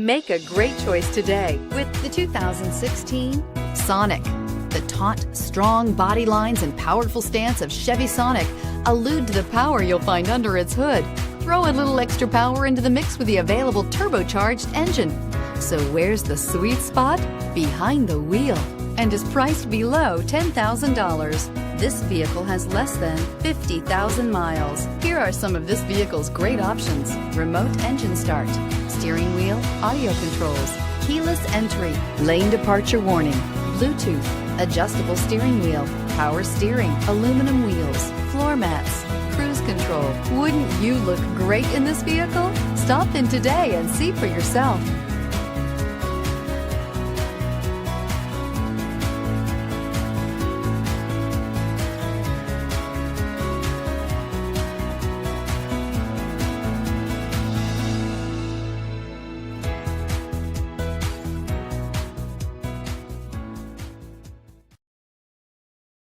Make a great choice today with the 2016 Sonic. The taut, strong body lines and powerful stance of Chevy Sonic allude to the power you'll find under its hood. Throw a little extra power into the mix with the available turbocharged engine. So where's the sweet spot? Behind the wheel, and is priced below $10,000. This vehicle has less than 50,000 miles. Here are some of this vehicle's great options: remote engine start, steering wheel audio controls, keyless entry, lane departure warning, Bluetooth, adjustable steering wheel, power steering, aluminum wheels, floor mats, cruise control. Wouldn't you look great in this vehicle? Stop in today and see for yourself.